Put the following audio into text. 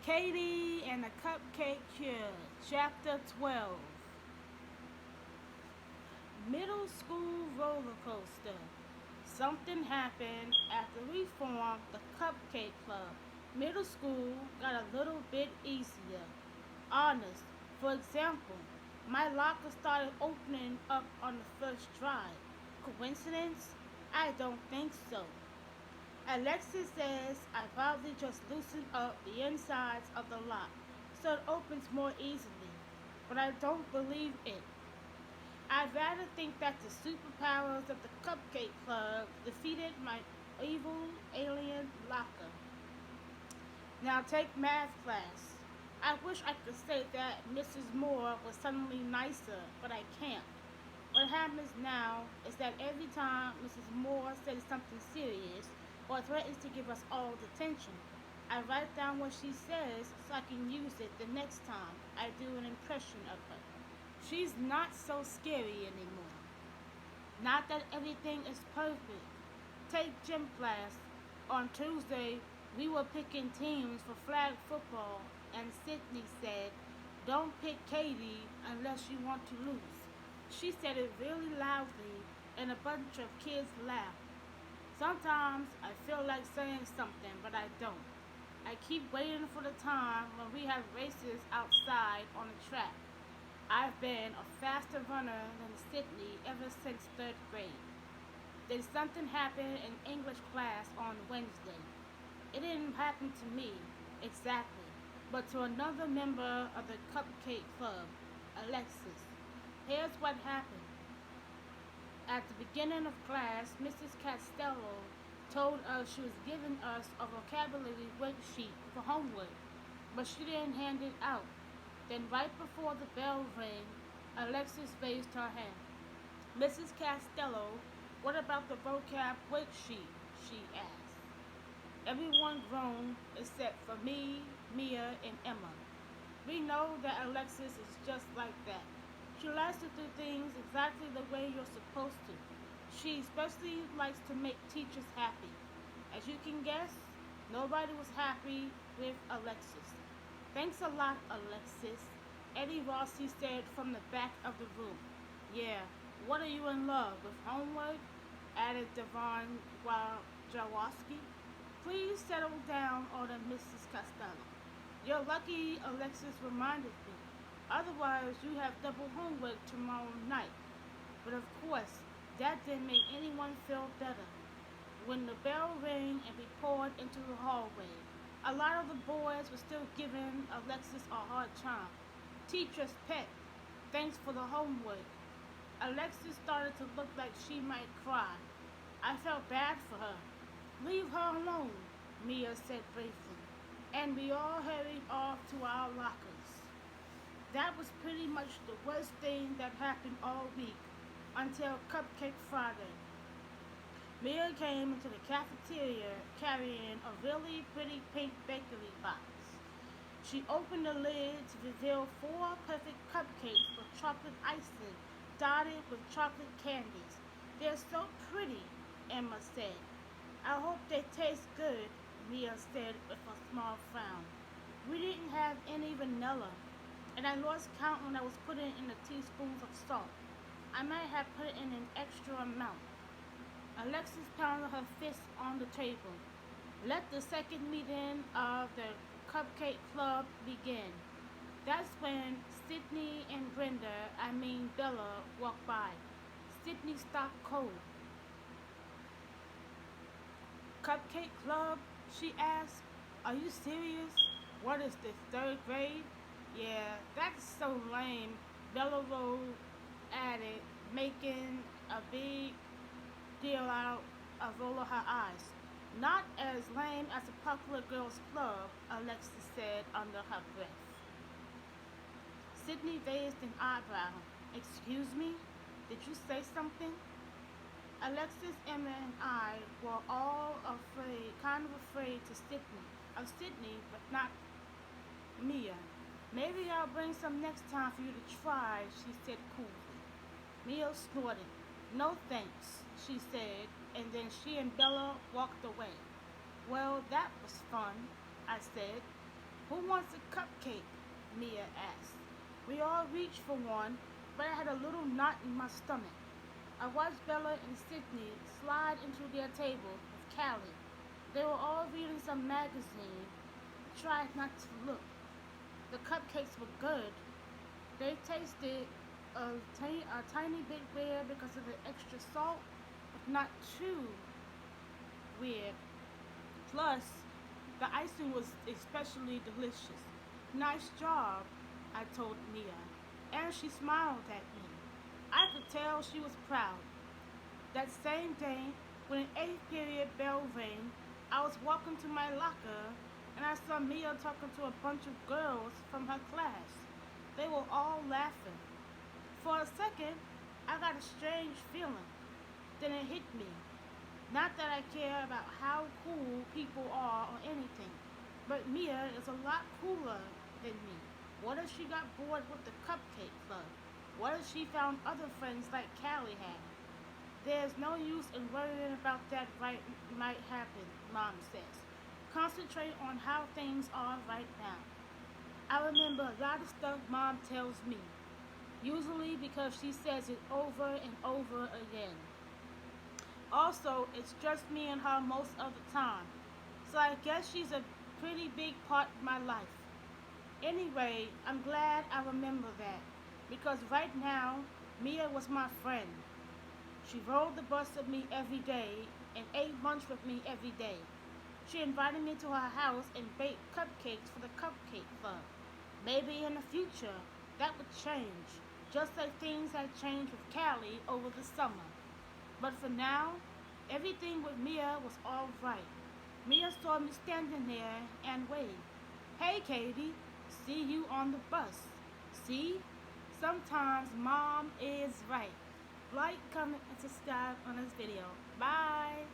Katie and the Cupcake Chapter 12. Middle School Roller Coaster. Something happened after we formed the Cupcake Club. Middle school got a little bit easier. Honest. For example, my locker started opening up on the first try. Coincidence? I don't think so. Alexis says I probably just loosened up the insides of the lock so it opens more easily, but I don't believe it. I'd rather think that the superpowers of the Cupcake Club defeated my evil alien locker. Now take math class. I wish I could say that Mrs. Moore was suddenly nicer, but I can't. What happens now is that every time Mrs. Moore says something serious or threatens to give us all detention, I write down what she says so I can use it the next time I do an impression of her. She's not so scary anymore. Not that everything is perfect. Take gym class. On Tuesday, we were picking teams for flag football, and Sydney said, "Don't pick Katie unless you want to lose." She said it really loudly, and a bunch of kids laughed. Sometimes I feel like saying something, but I don't. I keep waiting for the time when we have races outside on the track. I've been a faster runner than Sydney ever since third grade. Then something happened in English class on Wednesday. It didn't happen to me, exactly, but to another member of the Cupcake Club, Alexis. Here's what happened. At the beginning of class, Mrs. Costello told us she was giving us a vocabulary worksheet for homework, but she didn't hand it out. Then right before the bell rang, Alexis raised her hand. "Mrs. Costello, what about the vocab worksheet?" she asked. Everyone groaned except for me, Mia, and Emma. We know that Alexis is just like that. She likes to do things exactly the way you're supposed to. She especially likes to make teachers happy. As you can guess, nobody was happy with Alexis. "Thanks a lot, Alexis," Eddie Rossi said from the back of the room. "Yeah, what are you in love with, homework?" added Devon Jaworski. "Please settle down," ordered Mrs. Costello. "You're lucky," Alexis reminded me. "Otherwise, you have double homework tomorrow night." But of course, that didn't make anyone feel better. When the bell rang and we poured into the hallway, a lot of the boys were still giving Alexis a hard time. "Teacher's pet, thanks for the homework." Alexis started to look like she might cry. I felt bad for her. "Leave her alone," Mia said briefly, and we all hurried off to our lockers. That was pretty much the worst thing that happened all week until Cupcake Friday. Mia came into the cafeteria carrying a really pretty pink bakery box. She opened the lid to reveal 4 perfect cupcakes with chocolate icing dotted with chocolate candies. "They're so pretty," Emma said. "I hope they taste good," Mia said with a small frown. "We didn't have any vanilla, and I lost count when I was putting in the teaspoons of salt. I might have put in an extra amount." Alexis pounded her fist on the table. "Let the second meeting of the Cupcake Club begin." That's when Sydney and Bella, walked by. Sydney stopped cold. "Cupcake Club?" she asked. "Are you serious? What is this, third grade?" "Yeah, that's so lame," Bella added, making a big deal out of roll of her eyes. "Not as lame as the Popular Girls Club," Alexis said under her breath. Sydney raised an eyebrow. "Excuse me? Did you say something?" Alexis, Emma, and I were all kind of afraid of Sydney, but not Mia. "Maybe I'll bring some next time for you to try," she said coolly. Mia snorted. "No thanks," she said, and then she and Bella walked away. "Well, that was fun," I said. "Who wants a cupcake?" Mia asked. We all reached for one, but I had a little knot in my stomach. I watched Bella and Sydney slide into their table with Callie. They were all reading some magazine. I tried not to look. The cupcakes were good. They tasted a tiny bit weird because of the extra salt, but not too weird. Plus, the icing was especially delicious. "Nice job," I told Mia, and she smiled at me. I could tell she was proud. That same day, when an eighth period bell rang, I was walking to my locker and I saw Mia talking to a bunch of girls from her class. They were all laughing. For a second, I got a strange feeling. Then it hit me. Not that I care about how cool people are or anything, but Mia is a lot cooler than me. What if she got bored with the cupcake club? What if she found other friends like Callie had? "There's no use in worrying about that right might happen," Mom says. "Concentrate on how things are right now." I remember a lot of stuff Mom tells me, usually because she says it over and over again. Also, it's just me and her most of the time, so I guess she's a pretty big part of my life. Anyway, I'm glad I remember that, because right now, Mia was my friend. She rode the bus with me every day and ate lunch with me every day. She invited me to her house and baked cupcakes for the Cupcake Club. Maybe in the future, that would change, just like things had changed with Callie over the summer. But for now, everything with Mia was all right. Mia saw me standing there and waved. "Hey, Katie, see you on the bus." See? Sometimes Mom is right. Like, comment, and subscribe on this video. Bye!